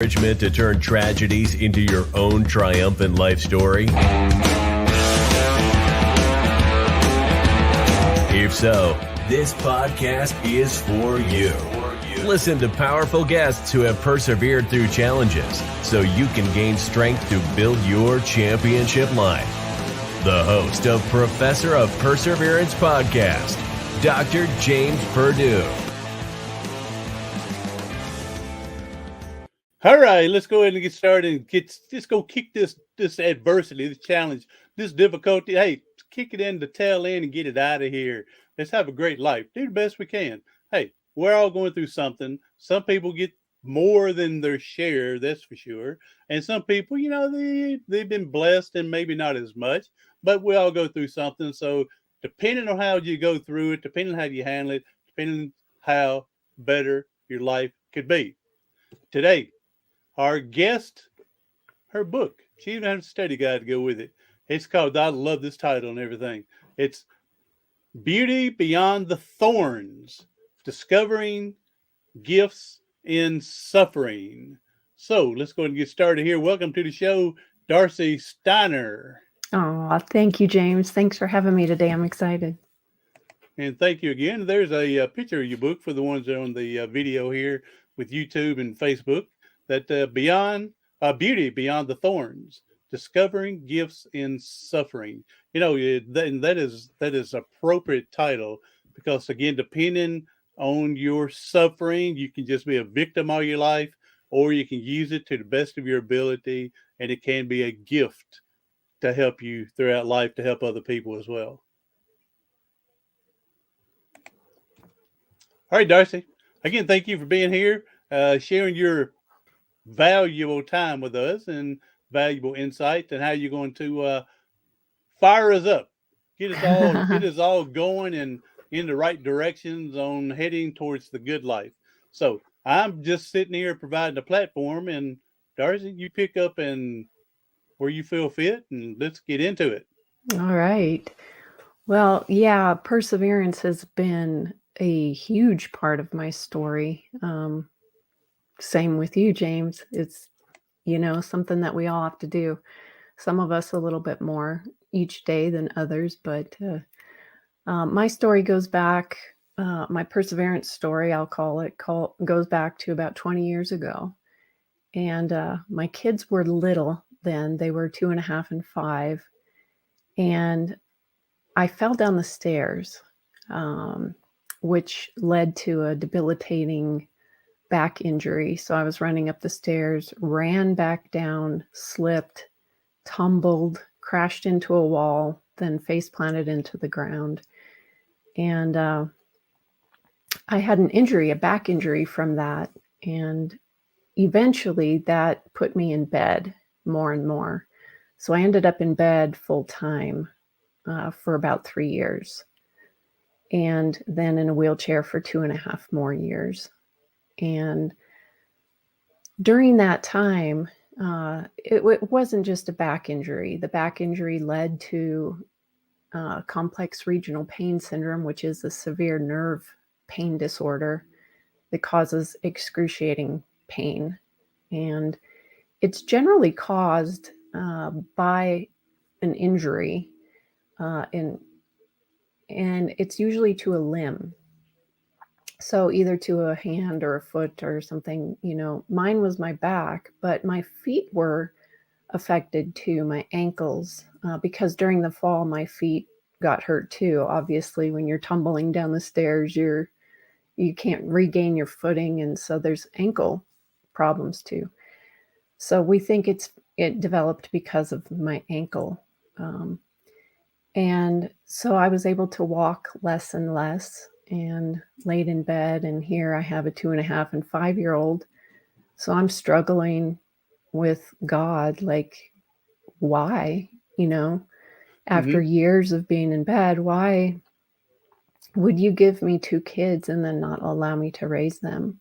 Encouragement to turn tragedies into your own triumphant life story? If so, this podcast is for you. Listen to powerful guests who have persevered through challenges so you can gain strength to build your championship life. The host of Professor of Perseverance podcast, Dr. James Purdue. All right, let's go ahead and get started and just go kick this adversity, this challenge, this difficulty. Hey, kick it in the tail end and get it out of here. Let's have a great life. Do the best we can. Hey, we're all going through something. Some people get more than their share, that's for sure. And some people, they've been blessed and maybe not as much, but we all go through something. So depending on how you go through it, depending on how you handle it, depending on how better your life could be. Today, our guest, her book, she even has a study guide to go with it. It's called, I love this title and everything. It's Beauty Beyond the Thorns, Discovering Gifts in Suffering. So let's go ahead and get started here. Welcome to the show, Darci Steiner. Oh, thank you, James. Thanks for having me today. I'm excited. And thank you again. There's a picture of your book for the ones that are on the video here with YouTube and Facebook. That Beauty Beyond the Thorns, Discovering Gifts in Suffering. That is appropriate title because, again, depending on your suffering, you can just be a victim all your life, or you can use it to the best of your ability, and it can be a gift to help you throughout life, to help other people as well. All right, Darci. Again, thank you for being here, sharing your valuable time with us and valuable insight and how you're going to fire us up, get us all going and in the right directions on heading towards the good life. So I'm just sitting here providing a platform, and Darci, you pick up and where you feel fit, and let's get into it. All right. Well, yeah, perseverance has been a huge part of my story. Same with you, James. It's, something that we all have to do. Some of us a little bit more each day than others, but my story goes back, my perseverance story, I'll call it, goes back to about 20 years ago. And my kids were little then. They were 2.5 and 5. And I fell down the stairs, which led to a debilitating back injury. So I was running up the stairs, ran back down, slipped, tumbled, crashed into a wall, then face planted into the ground. And I had an injury, a back injury from that. And eventually that put me in bed more and more. So I ended up in bed full time for about 3 years. And then in a wheelchair for 2.5 more years. And during that time, it wasn't just a back injury. The back injury led to complex regional pain syndrome, which is a severe nerve pain disorder that causes excruciating pain. And it's generally caused by an injury, and it's usually to a limb. So either to a hand or a foot or something, mine was my back, but my feet were affected too, my ankles, because during the fall, my feet got hurt too. Obviously, when you're tumbling down the stairs, you can't regain your footing. And so there's ankle problems too. So we think it developed because of my ankle. And so I was able to walk less and less, and laid in bed. And here I have a 2.5 and 5-year-old. So I'm struggling with God, like, why, after years of being in bed, why would you give me 2 kids and then not allow me to raise them?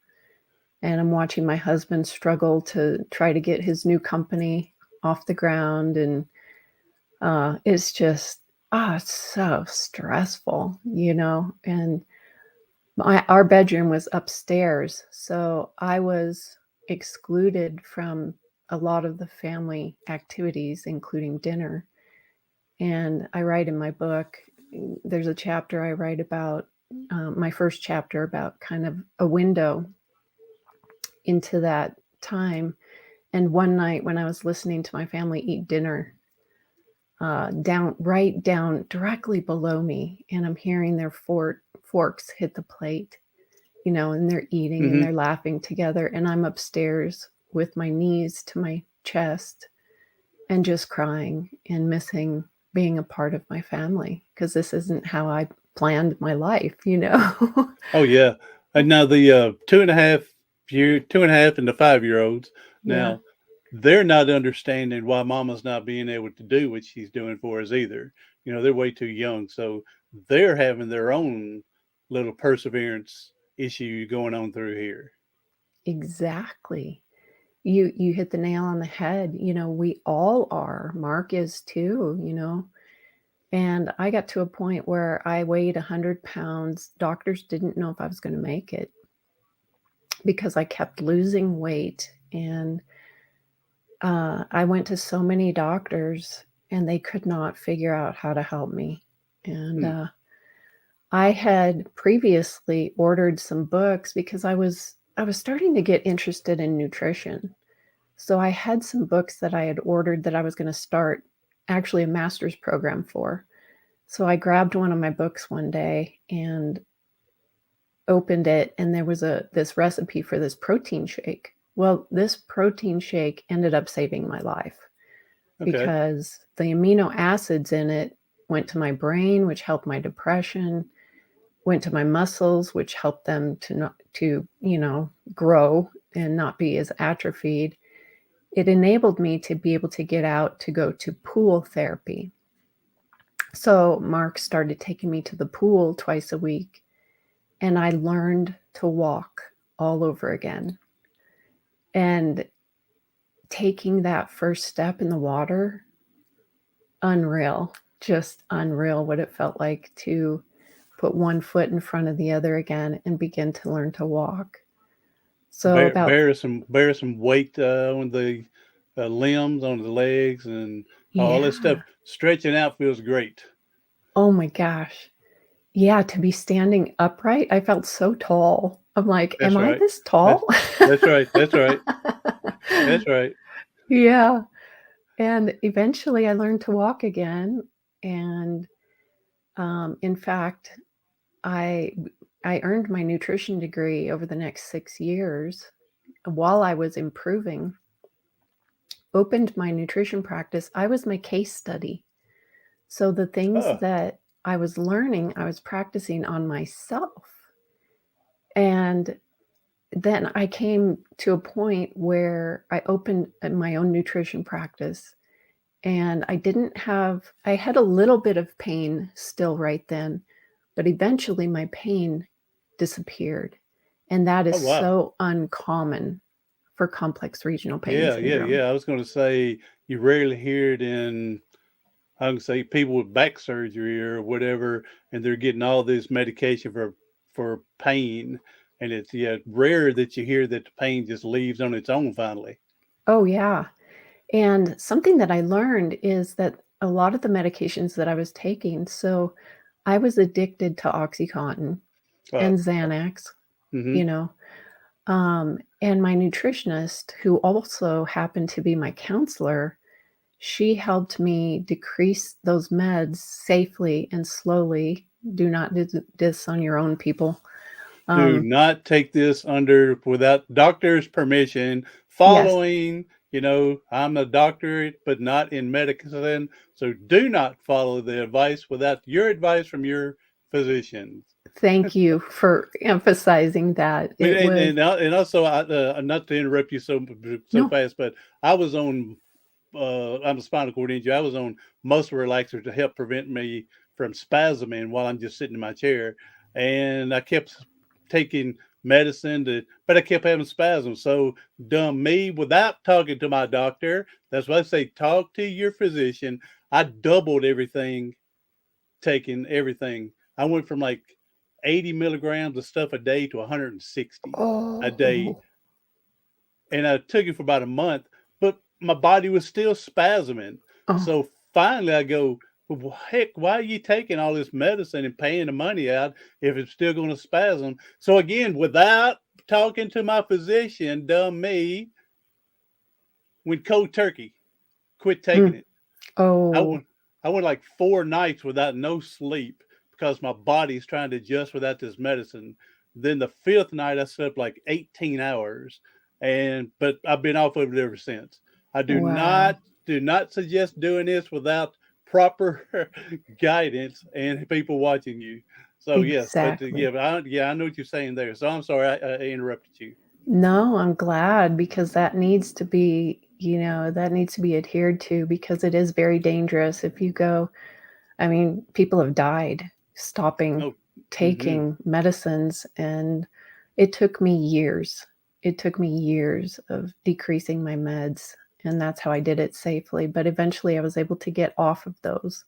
And I'm watching my husband struggle to try to get his new company off the ground. And it's just, it's so stressful, and our bedroom was upstairs. So I was excluded from a lot of the family activities, including dinner. And I write in my book, there's a chapter I write about, my first chapter, about kind of a window into that time. And one night when I was listening to my family eat dinner, right down directly below me, and I'm hearing their forks hit the plate, and they're eating and they're laughing together. And I'm upstairs with my knees to my chest and just crying and missing being a part of my family, because this isn't how I planned my life. Oh yeah. And now the 2.5 and the 5-year-olds Yeah, now, they're not understanding why mama's not being able to do what she's doing for us either. They're way too young, so they're having their own little perseverance issue going on through here. exactly. You hit the nail on the head. We all are. Mark is too. And I got to a point where I weighed 100 pounds. Doctors didn't know if I was going to make it because I kept losing weight. And I went to so many doctors and they could not figure out how to help me. And I had previously ordered some books because I was starting to get interested in nutrition. So I had some books that I had ordered that I was going to start actually a master's program for. So I grabbed one of my books one day and opened it, and there was this recipe for this protein shake. Well, this protein shake ended up saving my life Okay. because the amino acids in it went to my brain, which helped my depression, went to my muscles, which helped them to grow and not be as atrophied. It enabled me to be able to get out to go to pool therapy. So Mark started taking me to the pool twice a week, and I learned to walk all over again. And taking that first step in the water, unreal, just unreal what it felt like to put one foot in front of the other again and begin to learn to walk. So Bear some weight on the limbs, on the legs, and all this stuff. yeah. Stretching out feels great. Oh my gosh. Yeah, to be standing upright, I felt so tall. I'm like, That's am I right. this That's tall? that's right. That's right. That's right. Yeah. And eventually I learned to walk again. And in fact, I I earned my nutrition degree over the next 6 years while I was improving, opened my nutrition practice. I was my case study. So the things Oh, that I was learning, I was practicing on myself. And then I came to a point where I opened my own nutrition practice, and I had a little bit of pain still right then, but eventually my pain disappeared. And that is oh wow. so uncommon for complex regional pain Yeah, yeah, syndrome. yeah. I was going to say you rarely hear it in, I can say, people with back surgery or whatever, and they're getting all this medication for pain, and it's rare that you hear that the pain just leaves on its own finally. Oh, yeah. And something that I learned is that a lot of the medications that I was taking, so I was addicted to OxyContin Uh, and Xanax, mm-hmm. you know. And my nutritionist, who also happened to be my counselor, she helped me decrease those meds safely and slowly. Do not do this on your own, people. Do Um, not take this under without doctor's permission. yes, Following, I'm a doctor, but not in medicine, so do not follow the advice without your advice from your physician. thank you for emphasizing that. It was And also, not to interrupt you so no. fast, but I was on. I'm a spinal cord injury. I was on muscle relaxer to help prevent me from spasming while I'm just sitting in my chair, and I kept taking medicine but I kept having spasms. So dumb me, without talking to my doctor. That's why I say talk to your physician. I doubled everything, taking everything. I went from like 80 milligrams of stuff a day to 160 a day. Oh, and I took it for about a month, but my body was still spasming. Oh, So finally, I go, well, heck, why are you taking all this medicine and paying the money out if it's still going to spasm? So again, without talking to my physician, dumb me, went cold turkey, quit taking mm. it. I Oh, went, I went like 4 nights without no sleep because my body's trying to adjust without this medicine. Then the fifth night, I slept like 18 hours, but I've been off of it ever since. I wow. do not suggest doing this without proper guidance and people watching you. So yes, but Exactly. I know what you're saying there. So I'm sorry I interrupted you. No, I'm glad because that needs to be, that needs to be adhered to because it is very dangerous if you go. I mean, people have died stopping Oh, mm-hmm. taking medicines, and it took me years. It took me years of decreasing my meds, and that's how I did it safely. But eventually, I was able to get off of those.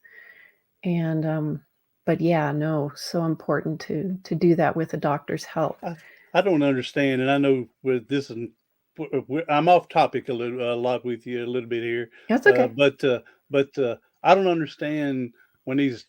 And but yeah, no, so important to do that with a doctor's help. I, I don't understand, and I know with this, and I'm off topic a lot with you a little bit here, That's uh, okay. but uh, but I don't understand when these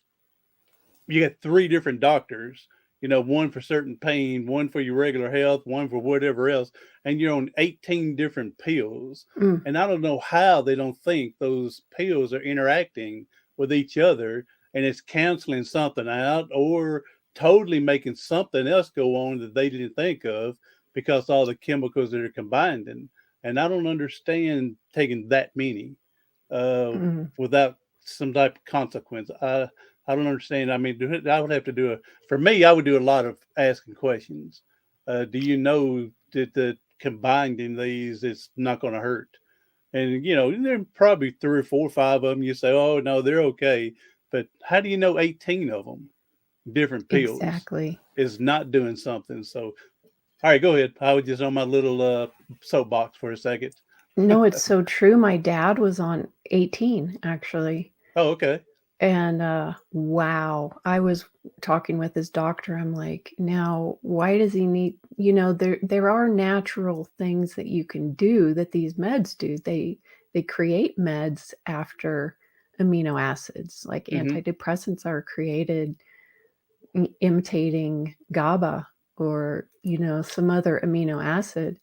you got three different doctors, one for certain pain, one for your regular health, one for whatever else, and you're on 18 different pills. Mm, And I don't know how they don't think those pills are interacting with each other and it's canceling something out or totally making something else go on that they didn't think of because all the chemicals that are combined in. And I don't understand taking that many uh, mm. without some type of consequence. I don't understand. I mean, I would have to do for me, I would do a lot of asking questions. Do you know that the combined in these, it's not going to hurt? And, there are probably three or four or five of them. You say, oh, no, they're okay. But how do you know 18 of them, different pills, Exactly. is not doing something? So, all right, go ahead. I was just on my little soapbox for a second. No, it's so true. My dad was on 18 actually. Oh, okay. And wow, I was talking with his doctor. I'm like, now why does he need, there are natural things that you can do that these meds do. They create meds after amino acids. Like Mm-hmm. antidepressants are created imitating GABA or, some other amino acid.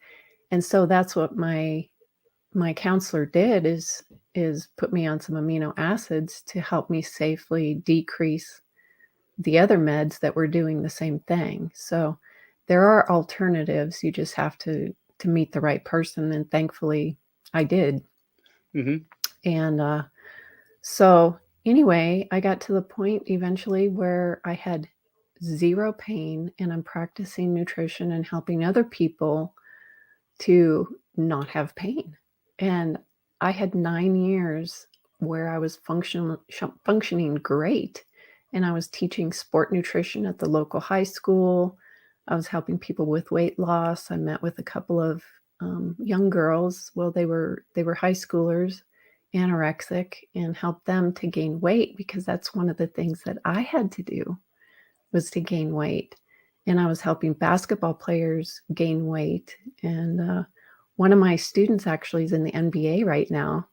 And so that's what my counselor did is put me on some amino acids to help me safely decrease the other meds that were doing the same thing. So there are alternatives. You just have to meet the right person, and thankfully I did. Mm-hmm. And so anyway, I got to the point eventually where I had zero pain, and I'm practicing nutrition and helping other people to not have pain. And I had 9 years where I was functioning great, and I was teaching sport nutrition at the local high school. I was helping people with weight loss. I met with a couple of young girls. Well, they were high schoolers, anorexic, and helped them to gain weight because that's one of the things that I had to do was to gain weight. And I was helping basketball players gain weight. And one of my students actually is in the NBA right now.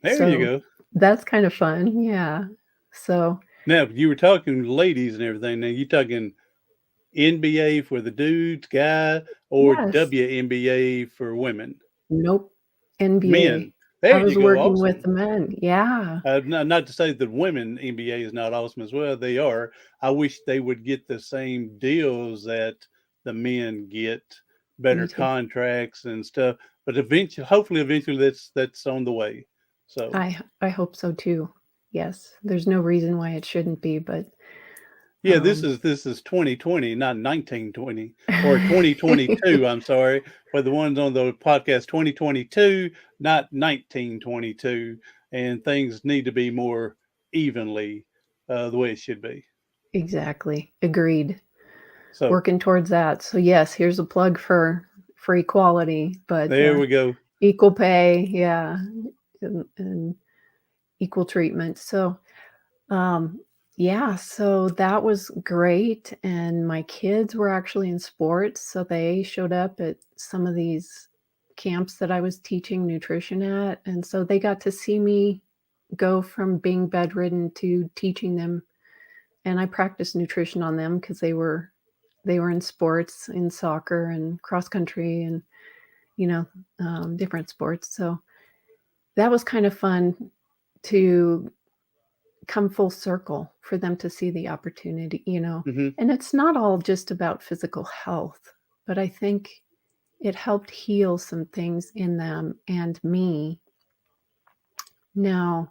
There you So go. that's kind of fun. Yeah. So, Now, you were talking ladies and everything. Now, you talking NBA for the dudes, guy, or yes. WNBA for women? Nope. NBA. Men. There I you was go. working with Awesome. the men. Yeah. Not to say that women NBA is not awesome as well. They are. I wish they would get the same deals that the men get, Me better too. contracts and stuff. But eventually, hopefully, eventually, that's on the way. So I hope so too. Yes. There's no reason why it shouldn't be, but yeah, this um is this is 2020, not 1920 or 2022. I'm sorry for the ones on the podcast. 2022, not 1922, and things need to be more evenly the way it should be. exactly. Agreed. So Working towards that. So yes, here's a plug for equality, but there we go. equal pay, yeah, and equal treatment. So yeah, so that was great. And my kids were actually in sports, so they showed up at some of these camps that I was teaching nutrition at. And so they got to see me go from being bedridden to teaching them. And I practiced nutrition on them because they were in sports, in soccer and cross country and, different sports. So that was kind of fun to come full circle for them to see the opportunity, Hmm. and it's not all just about physical health, but I think it helped heal some things in them and me. Now,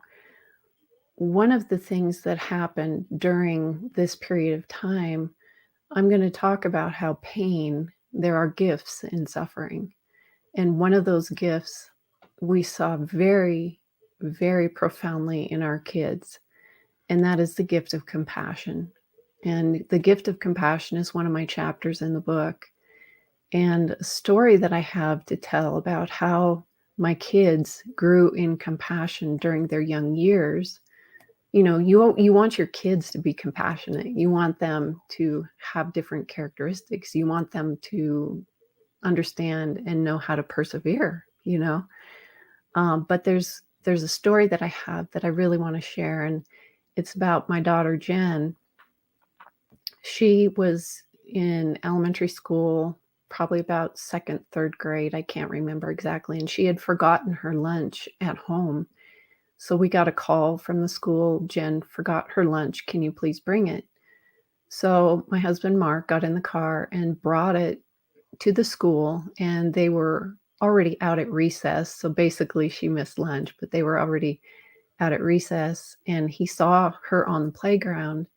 one of the things that happened during this period of time, I'm going to talk about how there are gifts in suffering. And one of those gifts we saw very, very profoundly in our kids, and that is the gift of compassion. And the gift of compassion is one of my chapters in the book. And a story that I have to tell about how my kids grew in compassion during their young years. You want your kids to be compassionate. You want them to have different characteristics. You want them to understand and know how to persevere, but there's a story that I have that I really want to share, and it's about my daughter Jen. She was in elementary school, probably about second, third grade. I can't remember exactly. And she had forgotten her lunch at home. So we got a call from the school. Jen forgot her lunch. Can you please bring it? So my husband, Mark, got in the car and brought it to the school, and they were already out at recess. So basically she missed lunch, but they were already out at recess, and he saw her on the playground,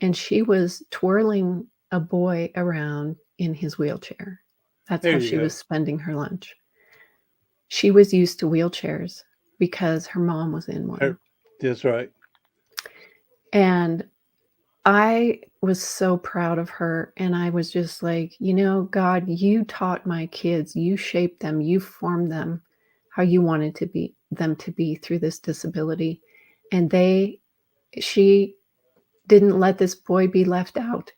and she was twirling a boy around in his wheelchair. That's There how you she was go. spending her lunch. She was used to wheelchairs because her mom was in one. That's right. And I was so proud of her. And I was just like, God, you taught my kids, you shaped them, you formed them how you wanted them to be through this disability. And she didn't let this boy be left out.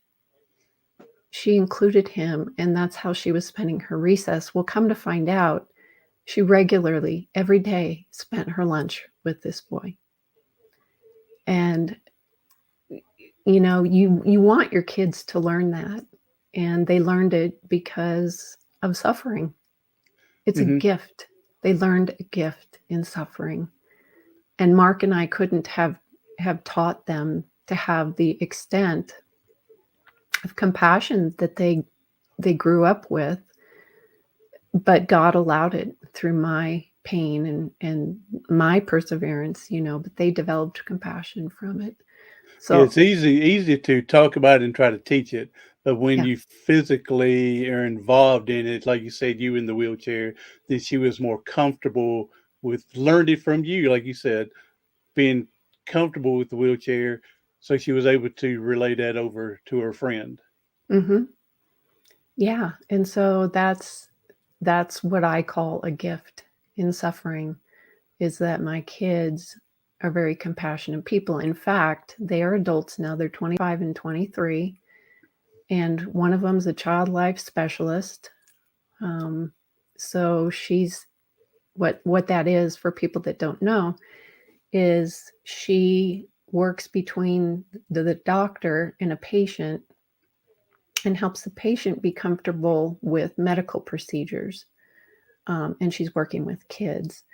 She included him, and that's how she was spending her recess. Well, come to find out, she regularly, every day, spent her lunch with this boy. And you want your kids to learn that, and they learned it because of suffering. It's a Hmm. gift. They learned a gift in suffering. And Mark and I couldn't have taught them to have the extent of compassion that they grew up with, but God allowed it through my pain and my perseverance, but they developed compassion from it. Yeah, So it's easy to talk about it and try to teach it, but when yeah. you physically are involved in it, like you said, you in the wheelchair, then she was more comfortable with learned it from you, like you said, being comfortable with the wheelchair, so she was able to relay that over to her friend. Hmm. Yeah. And so that's what I call a gift in suffering, is that my kids are very compassionate people. In fact, they are adults now. They're 25 and 23. And one of them's a child life specialist. So she's what that is, for people that don't know, is she works between the doctor and a patient and helps the patient be comfortable with medical procedures. And she's working with kids.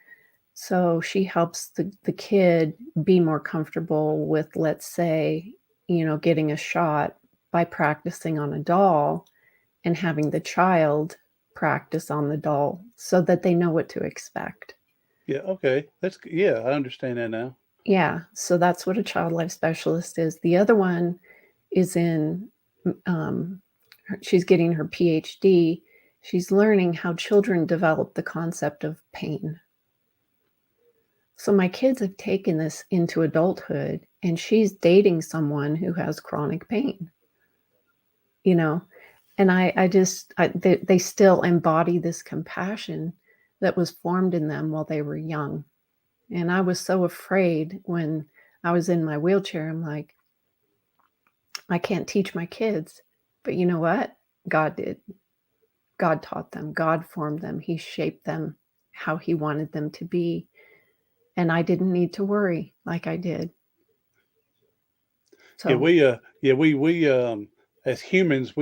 So she helps the kid be more comfortable with, let's say, getting a shot by practicing on a doll and having the child practice on the doll so that they know what to expect. Yeah, okay. Yeah, I understand that now. Yeah, so that's what a child life specialist is. The other one is um, she's getting her PhD. She's learning how children develop the concept of pain. So my kids have taken this into adulthood, and she's dating someone who has chronic pain, you know, and they still embody this compassion that was formed in them while they were young. And I was so afraid when I was in my wheelchair. I'm like, I can't teach my kids, but you know what? God did. God taught them, God formed them, He shaped them how He wanted them to be. And I didn't need to worry like I did. Yeah, So, as humans,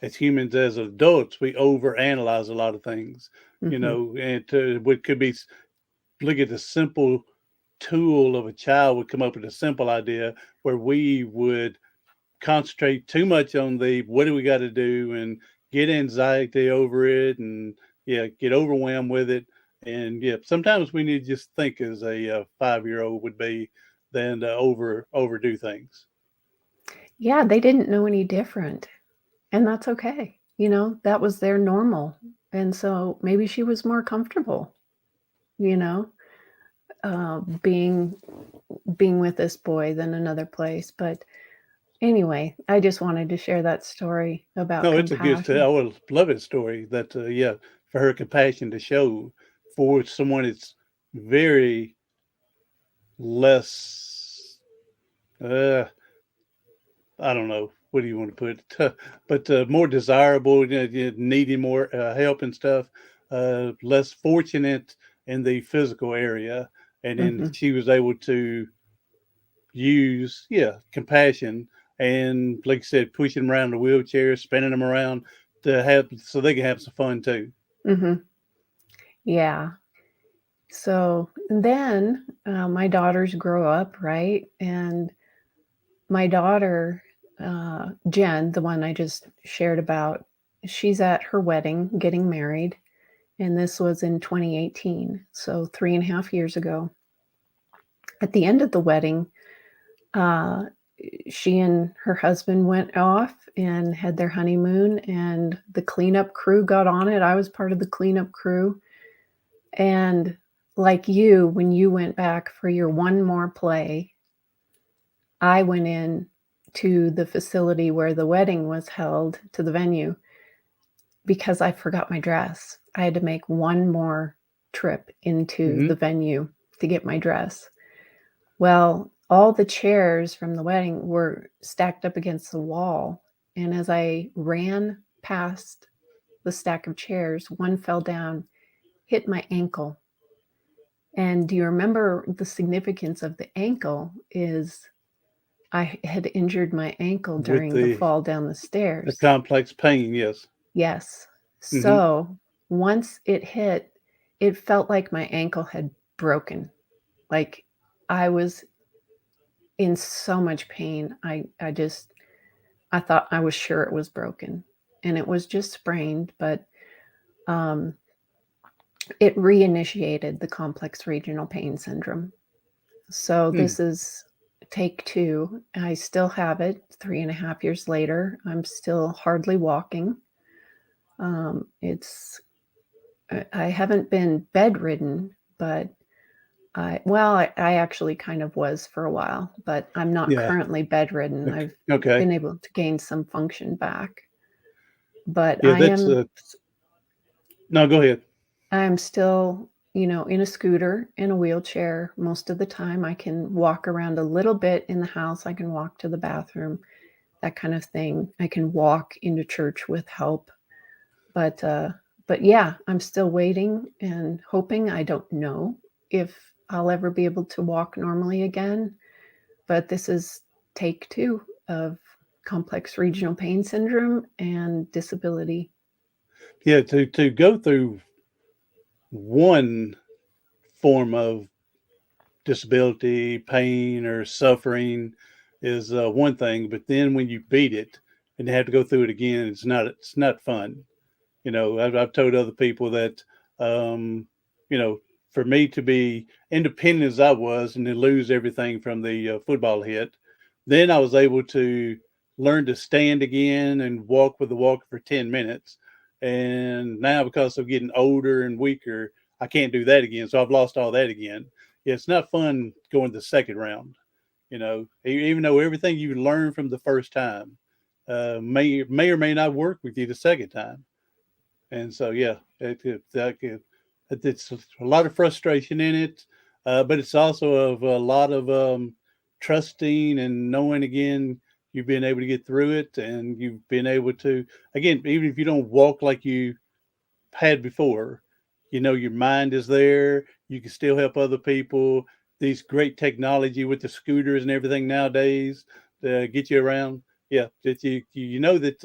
as humans, as adults, we overanalyze a lot of things, mhm. and what could be, look at the simple tool of a child would come up with a simple idea where we would concentrate too much on the what do we got to do and get anxiety over it and get overwhelmed with it. And sometimes we need to just think as a 5-year-old would be than to overdo things. Yeah, they didn't know any different, and that's okay. That was their normal. And so maybe she was more comfortable, you know, being with this boy than another place. But anyway, I just wanted to share that story about No, it's a good story. compassion. I would love it story that for her compassion to show for someone that's very less uh I don't know what do you want to put, but more desirable, needing more help and stuff, less fortunate in the physical area, and then Mhm. she was able to use compassion and, like I said, pushing them around the wheelchair, spinning them around to have so they can have some fun too. Mhm. Yeah. So then my daughters grow up, right? And my daughter, Jen, the one I just shared about, she's at her wedding getting married. And this was in 2018. So 3.5 years ago. At the end of the wedding, uh, she and her husband went off and had their honeymoon, and the cleanup crew got on it. I was part of the cleanup crew. And like you, when you went back for your one more play, I went in to the facility where the wedding was held, to the venue, because I forgot my dress. I had to make one more trip into Hmm. the venue to get my dress. Well, all the chairs from the wedding were stacked up against the wall. And as I ran past the stack of chairs, one fell down, hit my ankle. And do you remember the significance of the ankle is I had injured my ankle With during the fall down the the stairs. complex pain, yes. Yes. Hmm. So once it hit, it felt like my ankle had broken. Like I was in so much pain. I thought I was sure it was broken, and it was just sprained, but um, it reinitiated the complex regional pain syndrome. So Hmm. this is take two. I still have it 3.5 years later. I'm still hardly walking. It's I haven't been bedridden, but I actually kind of was for a while, but I'm not Yeah. currently bedridden. I've Okay. been able to gain some function back, but Yeah, that's no, go ahead. I'm still, in a scooter, in a wheelchair most of the time. I can walk around a little bit in the house. I can walk to the bathroom, that kind of thing. I can walk into church with help. But yeah, I'm still waiting and hoping. I don't know if I'll ever be able to walk normally again, but this is take two of complex regional pain syndrome and disability. Yeah, to go through one form of disability, pain, or suffering is one thing, but then when you beat it and have to go through it again, it's not fun. I've told other people that, um, you know, for me to be independent as I was and to lose everything from the football hit, then I was able to learn to stand again and walk with the walker for 10 minutes. And now, because of getting older and weaker, I can't do that again. So I've lost all that again. Yeah, it's not fun going the second round, even though everything you learn from the first time may or may not work with you the second time. And so, yeah, it's a lot of frustration in it, but it's also of a lot of trusting and knowing again you've been able to get through it, and you've been able to, again, even if you don't walk like you had before, your mind is there. You can still help other people. These great technology with the scooters and everything nowadays to get you around. Yeah, that you know that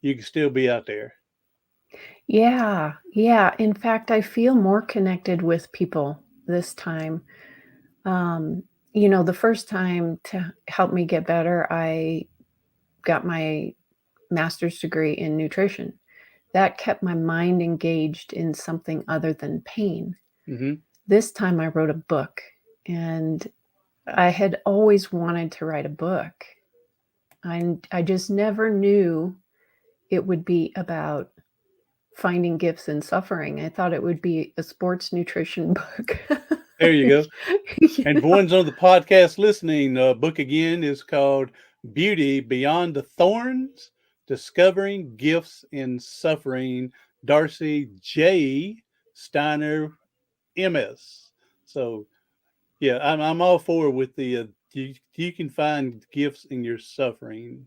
you can still be out there. Yeah, yeah. In fact, I feel more connected with people this time. Um, the first time to help me get better, I got my master's degree in nutrition. That kept my mind engaged in something other than pain. Hmm. This time I wrote a book, and I had always wanted to write a book. I just never knew it would be about finding gifts in suffering. I thought it would be a sports nutrition book. There you go. You And for know? ones on the podcast listening, book again is called Beauty Beyond the Thorns: Discovering Gifts in Suffering. Darci J. Steiner, MS. So yeah, I'm all for with the you can find gifts in your suffering.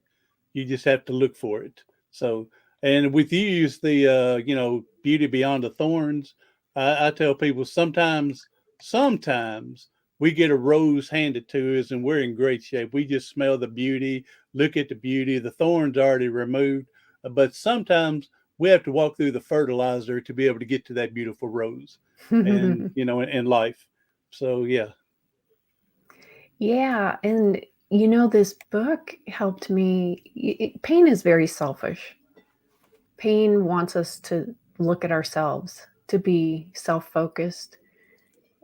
You just have to look for it. So, and with you use the beauty beyond the thorns. I tell people sometimes we get a rose handed to us and we're in great shape. We just smell the beauty, look at the beauty. The thorns already removed, but sometimes we have to walk through the fertilizer to be able to get to that beautiful rose, and in life. So yeah. Yeah, and this book helped me. Pain is very selfish. Pain wants us to look at ourselves, to be self-focused.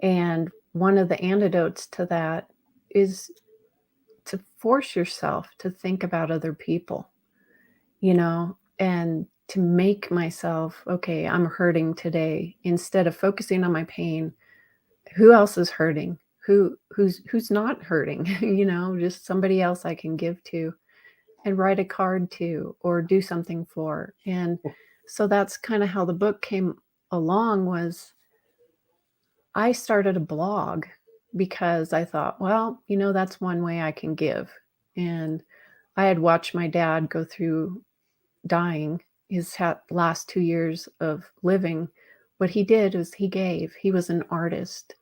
And one of the antidotes to that is to force yourself to think about other people, and to make myself, okay, I'm hurting today. Instead of focusing on my pain, who else is hurting? Who's not hurting? Just somebody else I can give to and write a card to or do something for. And so that's kind of how the book came along. Was I started a blog because I thought, well, that's one way I can give. And I had watched my dad go through dying his last 2 years of living. What he did was he gave. He was an artist,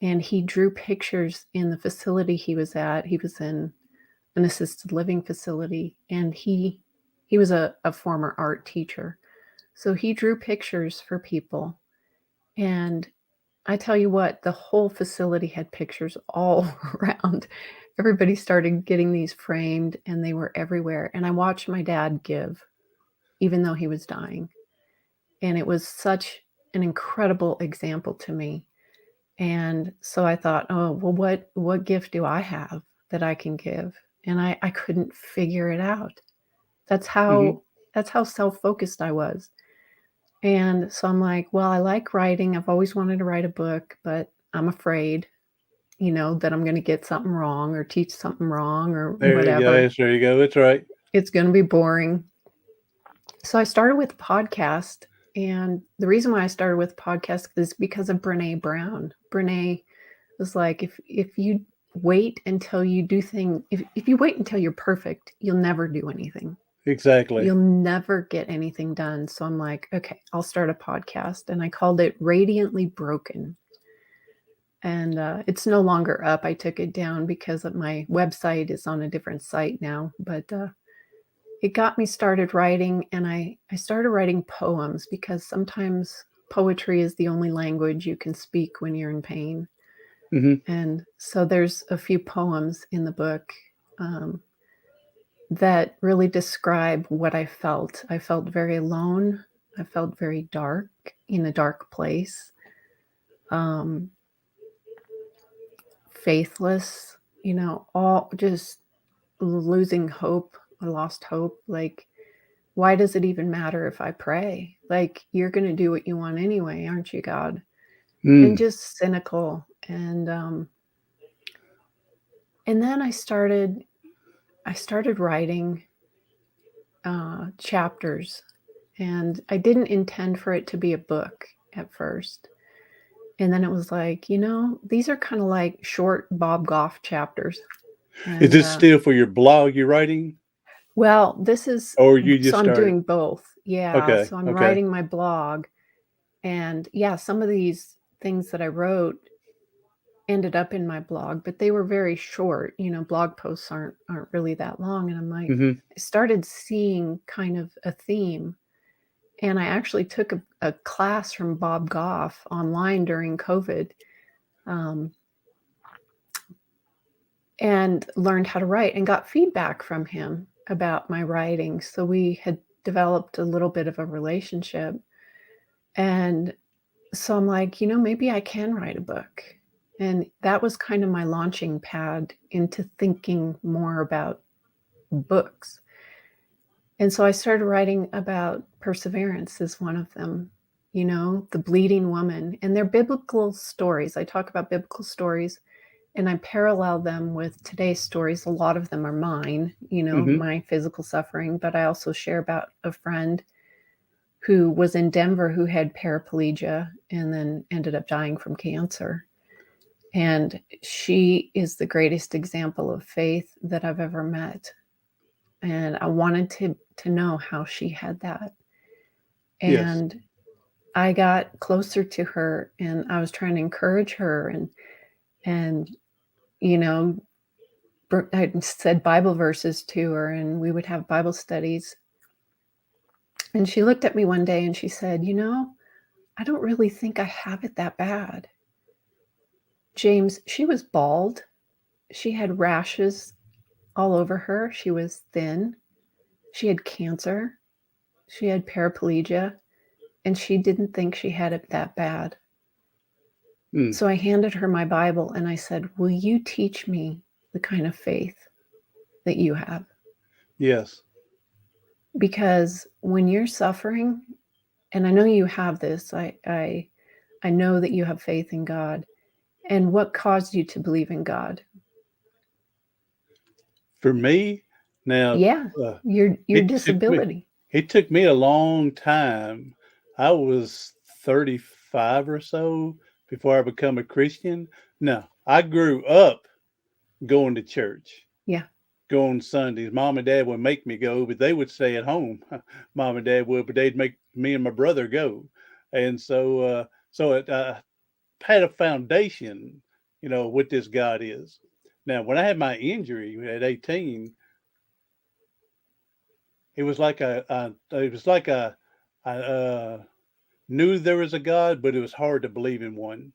and he drew pictures in the facility he was at. He was in an assisted living facility, and he was a former art teacher. So he drew pictures for people. And I tell you what, the whole facility had pictures all around. Everybody started getting these framed, and they were everywhere. And I watched my dad give, even though he was dying. And it was such an incredible example to me. And so I thought, oh, well, what gift do I have that I can give? And I couldn't figure it out. That's Hmm. how self-focused I was. And so I'm like, well, I like writing. I've always wanted to write a book, but I'm afraid, that I'm going to get something wrong or teach something wrong or There you go. whatever. Yes, there you go. That's right. It's going to be boring. So I started with a podcast. And the reason why I started with podcast is because of Brene Brown. Brene was like, if you wait until you do things, if you wait until you're perfect, you'll never do anything. Exactly. You'll never get anything done. So I'm like, okay, I'll start a podcast. And I called it Radiantly Broken. And it's no longer up. I took it down because of my website is on a different site now. But it got me started writing. And I started writing poems because sometimes poetry is the only language you can speak when you're in pain. Hmm. And so there's a few poems in the book that really describe what I felt. I felt very alone. I felt very dark, in a dark place, faithless, all just losing hope. I lost hope. Like, why does it even matter if I pray? Like, you're going to do what you want anyway, aren't you, God? And just cynical. And then I started writing chapters, and I didn't intend for it to be a book at first. And then it was like, these are kind of like short Bob Goff chapters. Is And this still for your blog you're writing? well, this is Or you so just I'm started? doing both. Yeah, Okay. so I'm Okay. writing my blog, and yeah, some of these things that I wrote ended up in my blog, but they were very short. Blog posts aren't really that long, and I'm like, Mm-hmm. I started seeing kind of a theme, and I actually took a class from Bob Goff online during COVID, um, and learned how to write and got feedback from him about my writing. So we had developed a little bit of a relationship. And so I'm like, maybe I can write a book. And that was kind of my launching pad into thinking more about books. And so I started writing about perseverance as one of them, the bleeding woman. And they're biblical stories. I talk about biblical stories and I parallel them with today's stories. A lot of them are mine, Mm-hmm. my physical suffering, but I also share about a friend who was in Denver who had paraplegia and then ended up dying from cancer. And she is the greatest example of faith that I've ever met. And I wanted to know how she had that. Yes. And I got closer to her and I was trying to encourage her and you know I said Bible verses to her and we would have Bible studies. And she looked at me one day and she said, I don't really think I have it that bad. James, she was bald. She had rashes all over her. She was thin. She had cancer. She had paraplegia. And she didn't think she had it that bad. Mm. So I handed her my Bible and I said, will you teach me the kind of faith that you have? Yes. Because when you're suffering, and I know you have this, I know that you have faith in God. And what caused you to believe in God? For me, now, Yeah, uh, your it took me disability. it took me a long time. I was 35 or so before I become a Christian. Now, I grew up going to church, Yeah. going Sundays. Mom and Dad would make me go, but they would stay at home. Mom and Dad would, but they'd make me and my brother go. And so it had a foundation, what this God is. Now, when I had my injury at 18, it was like I knew there was a God, but it was hard to believe in one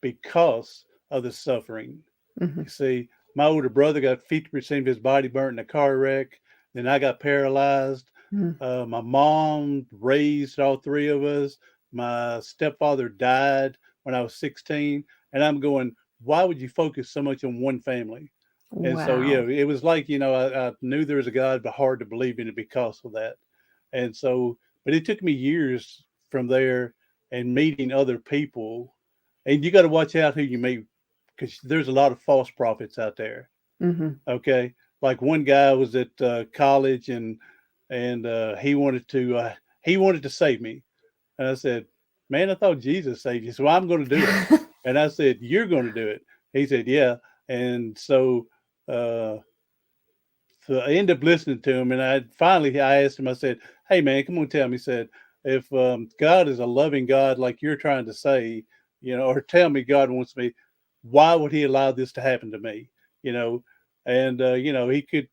because of the suffering. Mm-hmm. You see, my older brother got 50% of his body burnt in a car wreck. Then I got paralyzed. Mm-hmm. My mom raised all three of us. My stepfather died when I was 16. And I'm going, why would you focus so much on one family? And so, yeah, Wow. it was like, I knew there was a God, but hard to believe in it because of that. And so, but it took me years from there and meeting other people. And you got to watch out who you meet because there's a lot of false prophets out there. Mm-hmm. Okay, like one guy was at college and he wanted to save me, and I said, "Man, I thought Jesus saved you, so I'm going to do it." And I said, "You're going to do it." He said, "Yeah," and uh, so I ended up listening to him, and I asked him. I said, "Hey, man, come on, tell me." He said, "If God is a loving God, like you're trying to say, or tell me God wants me, why would He allow this to happen to me?" You know, and he could.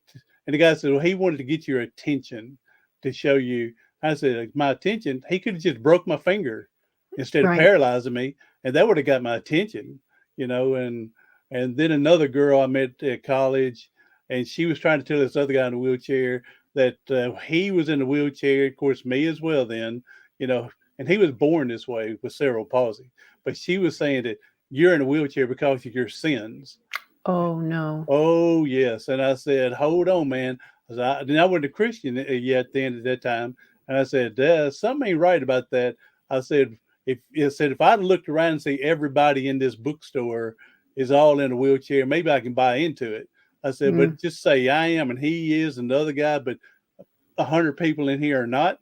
And the guy said, "Well, He wanted to get your attention to show you." I said, "My attention? He could have just broke my finger instead of Right. paralyzing me, and that would have got my attention." And then another girl I met at college and she was trying to tell this other guy in a wheelchair that he was in a wheelchair, of course, me as well then, you know, and he was born this way with cerebral palsy. But she was saying that you're in a wheelchair because of your sins. Oh no. Oh, yes. And I said, hold on, man. Then I wasn't a Christian yet then at that time. And I said, something ain't right about that. I said, if I'd looked around and see everybody in this bookstore is all in a wheelchair, maybe I can buy into it. I said, Mm. but just say I am and he is and the other guy, but 100 people in here are not.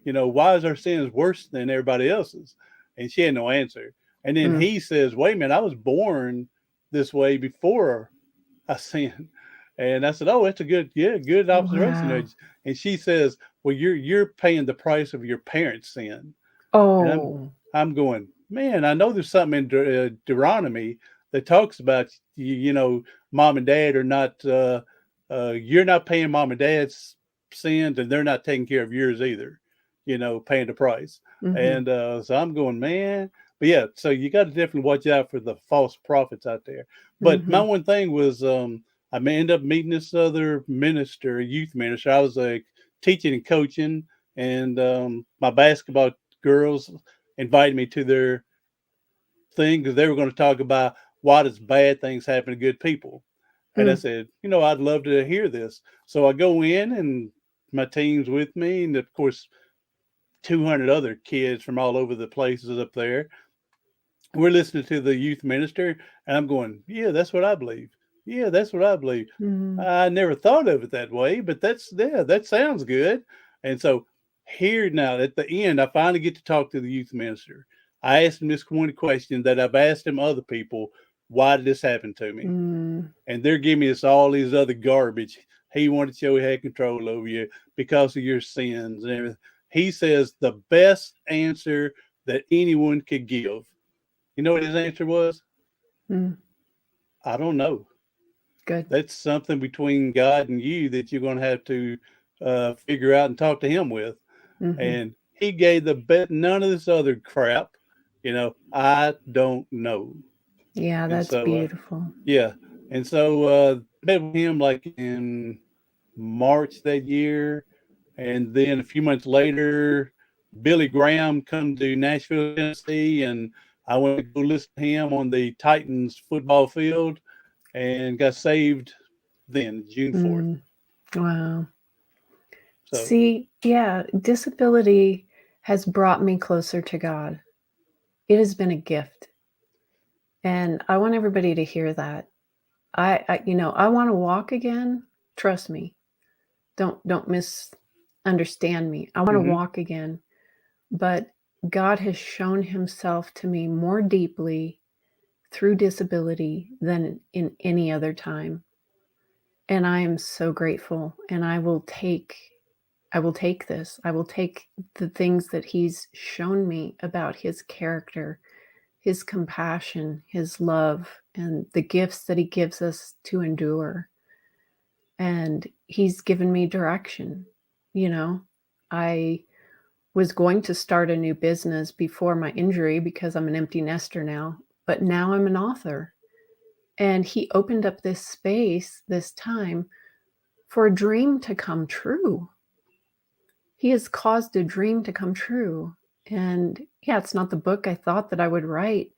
Why is our sins worse than everybody else's? And she had no answer. And then Mm. he says, wait a minute, I was born this way before I sinned. And I said, oh, that's a good observation. Wow. And she says, well, you're paying the price of your parents' sin. And Oh. I'm going, man, I know there's something in Deuteronomy that talks about mom and dad are not you're not paying mom and dad's sins, and they're not taking care of yours either, paying the price. Mm-hmm. And so I'm going, man. But yeah, so you got to definitely watch out for the false prophets out there. But my Mm-hmm. one thing was I may end up meeting this other minister, youth minister. I was teaching and coaching, and my basketball girls invited me to their thing because they were going to talk about why does bad things happen to good people. And I Mm. said, I'd love to hear this. So I go in, and my team's with me, and of course 200 other kids from all over the places up there. We're listening to the youth minister, and I'm going, yeah, that's what I believe. Yeah, that's what I believe. Mm. I never thought of it that way, but that sounds good. And so here now at the end, I finally get to talk to the youth minister. I asked him this one question that I've asked him other people: why did this happen to me? Mm. And they're giving me all these other garbage. He wanted to show he had control over you because of your sins and everything. He says the best answer that anyone could give. You know what his answer was? Mm. I don't know. Good. That's something between God and you that you're going to have to figure out and talk to him with. Mm-hmm. And he gave the bet none of this other crap. I don't know. Yeah, And that's so, beautiful. yeah. And so, met with him like in March that year. And then a few months later, Billy Graham come to Nashville, Tennessee, and I went to go listen to him on the Titans football field and got saved then, June 4th. Mm. Wow. So, See, yeah, disability has brought me closer to God. It has been a gift. And I want everybody to hear that. I want to walk again. Trust me. Don't misunderstand me. I want to mm-hmm, walk again, but God has shown himself to me more deeply through disability than in any other time. And I am so grateful, and I will take this. I will take the things that he's shown me about his character, his compassion, his love, and the gifts that he gives us to endure. And he's given me direction. You know, I was going to start a new business before my injury because I'm an empty nester now, but now I'm an author. And he opened up this space this time for a dream to come true. He has caused a dream to come true. And yeah, it's not the book I thought that I would write.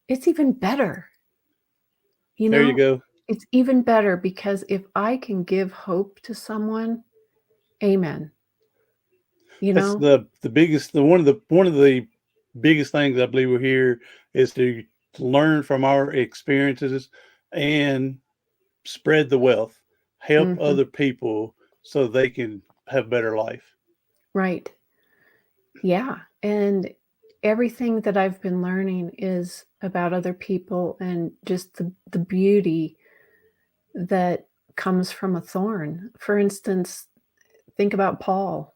It's even better. You there you know, go. it's even better because if I can give hope to someone, amen. You That's know? the biggest, one of the biggest things I believe we're here is to learn from our experiences and spread the wealth, help Mhm. other people so they can have better life. Right. Yeah. And everything that I've been learning is about other people and just the beauty that comes from a thorn. For instance, think about Paul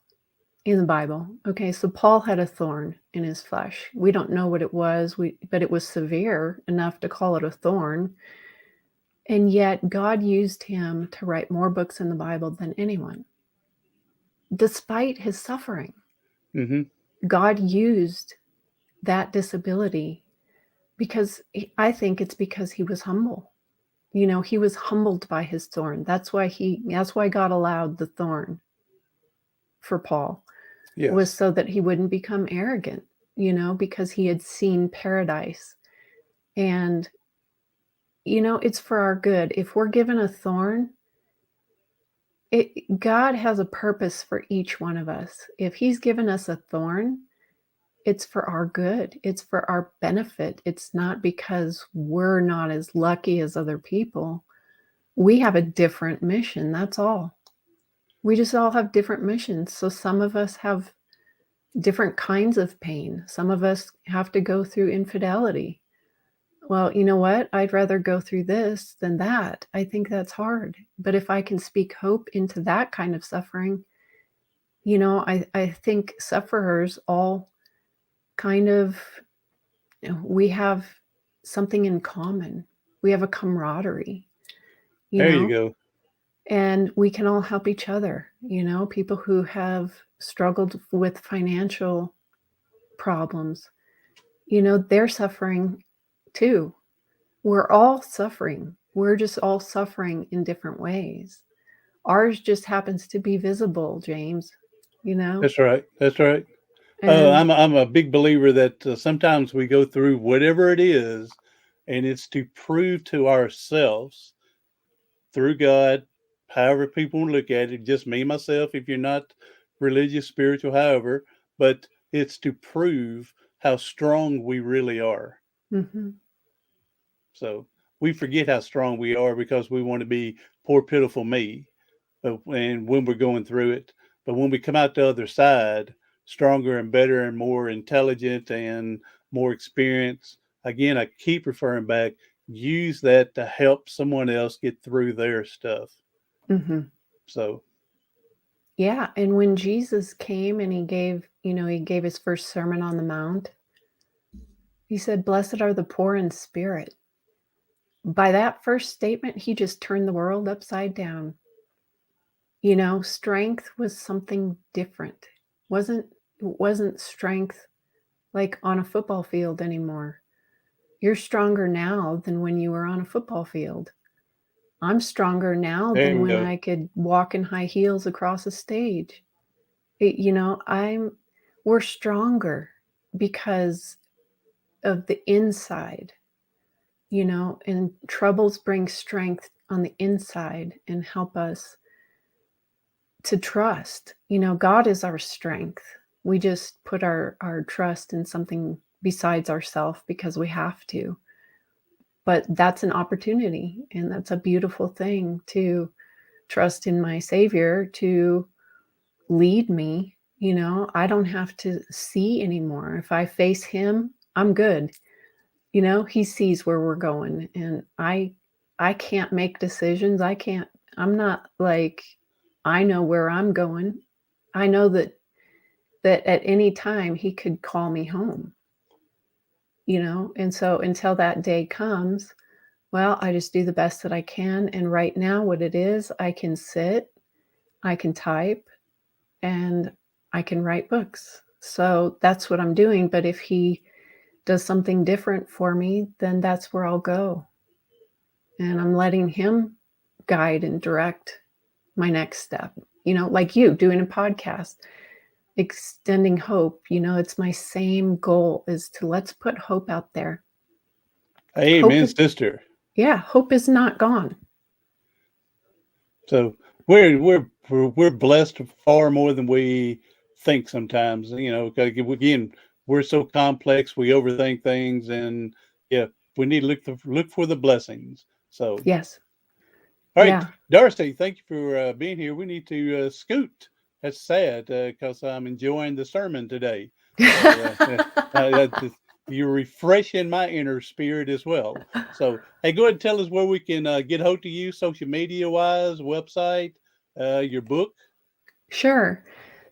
in the Bible. Okay, so Paul had a thorn in his flesh. We don't know what it was, but it was severe enough to call it a thorn. And yet God used him to write more books in the Bible than anyone, despite his suffering. Mm-hmm. God used that disability because I think it's because he was humble. You know, he was humbled by his thorn. That's why God allowed the thorn for Paul, was Yes. so that he wouldn't become arrogant, because he had seen paradise. And it's for our good. If we're given a thorn, God has a purpose for each one of us. If he's given us a thorn, it's for our good. It's for our benefit. It's not because we're not as lucky as other people. We have a different mission. That's all. We just all have different missions. So some of us have different kinds of pain. Some of us have to go through infidelity. well, you know what? I'd rather go through this than that. I think that's hard. But if I can speak hope into that kind of suffering, I think sufferers all kind of, we have something in common. We have a camaraderie, There you go. and we can all help each other. People who have struggled with financial problems, they're suffering too. We're all suffering. We're just all suffering in different ways. Ours just happens to be visible, James, That's right. That's right. and I'm a big believer that sometimes we go through whatever it is, and it's to prove to ourselves through God, however people look at it, just me, myself, if you're not religious, spiritual, however, but it's to prove how strong we really are. mhm, So we forget how strong we are because we want to be poor, pitiful me. And when we're going through it, but when we come out the other side, stronger and better and more intelligent and more experienced, again, I keep referring back, use that to help someone else get through their stuff. mhm. So, Yeah, and when Jesus came and he gave his first Sermon on the Mount, he said, "Blessed are the poor in spirit." By that first statement, he just turned the world upside down. Strength was something different. It wasn't strength like on a football field anymore. You're stronger now than when you were on a football field. I'm stronger now there than you when go. I could walk in high heels across a stage. We're stronger because of the inside, and troubles bring strength on the inside and help us to trust. God is our strength. We just put our trust in something besides ourselves because we have to. But that's an opportunity, and that's a beautiful thing to trust in my Savior to lead me. I don't have to see anymore. If I face him, I'm good. He sees where we're going, and I can't make decisions. I'm not like, I know where I'm going. I know that at any time he could call me home, and so until that day comes, well, I just do the best that I can. And right now, what it is, I can sit, I can type, and I can write books. So that's what I'm doing. But if he does something different for me, then that's where I'll go. And I'm letting him guide and direct my next step. Like you doing a podcast, extending hope. It's my same goal, is to let's put hope out there. Hope Amen, is, sister. yeah, hope is not gone. So we're blessed far more than we think sometimes. 'Cause again, we're so complex, we overthink things, and yeah, we need to look for the blessings. So, Yes. all right, Yeah. Darcy, thank you for being here. We need to scoot. That's sad because I'm enjoying the sermon today. So you're refreshing my inner spirit as well. So, hey, go ahead and tell us where we can get hold of you, social media wise, website, your book. Sure.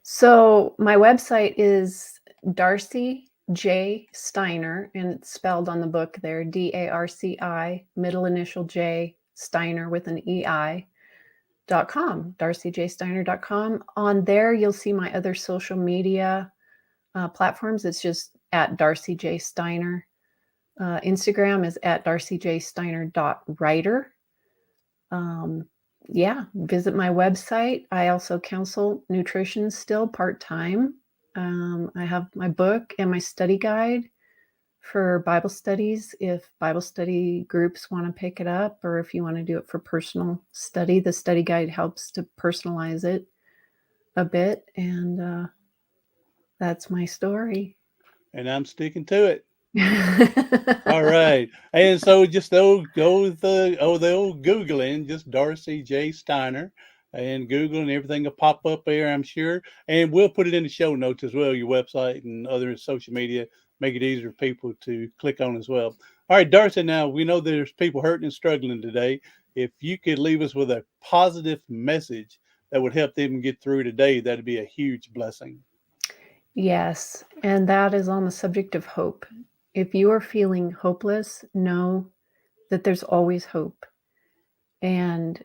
So my website is Darci J Steiner, and it's spelled on the book there, DARCI, middle initial J, Steiner with an EI.com, darcyjsteiner.com. On there, you'll see my other social media platforms. It's just at Darci J Steiner. Instagram is at darcyjsteiner.writer. Yeah, visit my website. I also counsel nutrition still part-time. I have my book and my study guide for Bible studies if Bible study groups want to pick it up, or if you want to do it for personal study. The study guide helps to personalize it a bit, and that's my story. And I'm sticking to it. All right. And so just the old Googling, just Darcy J. Steiner, and Google, and everything will pop up there, I'm sure. And we'll put it in the show notes as well, your website and other social media, make it easier for people to click on as well. All right, Darcy, now we know there's people hurting and struggling today. If you could leave us with a positive message that would help them get through today, that'd be a huge blessing. Yes, and that is on the subject of hope. If you are feeling hopeless, know that there's always hope. And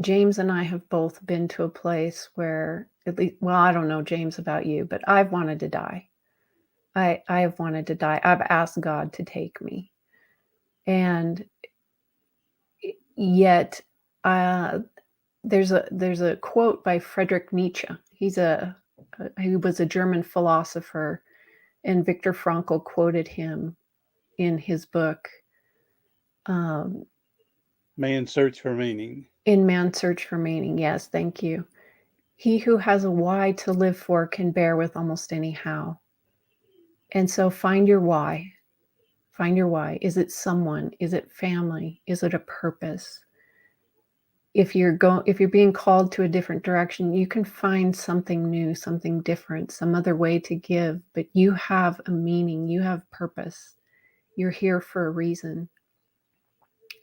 James and I have both been to a place where, at least, well, I don't know, James, about you, but I've wanted to die. I have wanted to die. I've asked God to take me. And yet, there's a quote by Friedrich Nietzsche. He was a German philosopher, and Viktor Frankl quoted him in his book, Man's Search for Meaning. In Man's Search for Meaning. Yes, thank you. He who has a why to live for can bear with almost any how. And so find your why. Find your why. Is it someone? Is it family? Is it a purpose? If you're being called to a different direction, you can find something new, something different, some other way to give, but you have a meaning, you have purpose. You're here for a reason.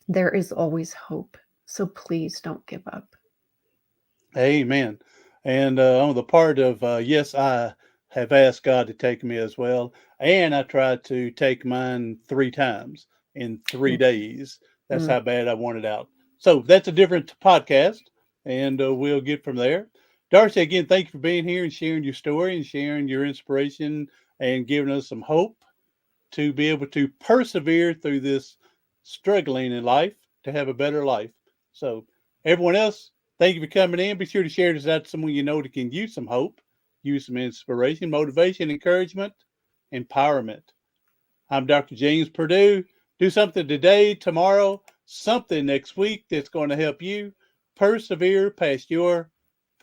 There is always hope. So please don't give up. Amen. And on the part of, yes, I have asked God to take me as well. And I tried to take mine 3 times in 3 days. That's how bad I wanted out. So that's a different podcast, and we'll get from there. Darcy, again, thank you for being here and sharing your story and sharing your inspiration and giving us some hope to be able to persevere through this struggling in life to have a better life. So everyone else, thank you for coming in. Be sure to share this out to someone you know that can use some hope, use some inspiration, motivation, encouragement, empowerment. I'm Dr. James Purdue. Do something today, tomorrow, something next week that's going to help you persevere past your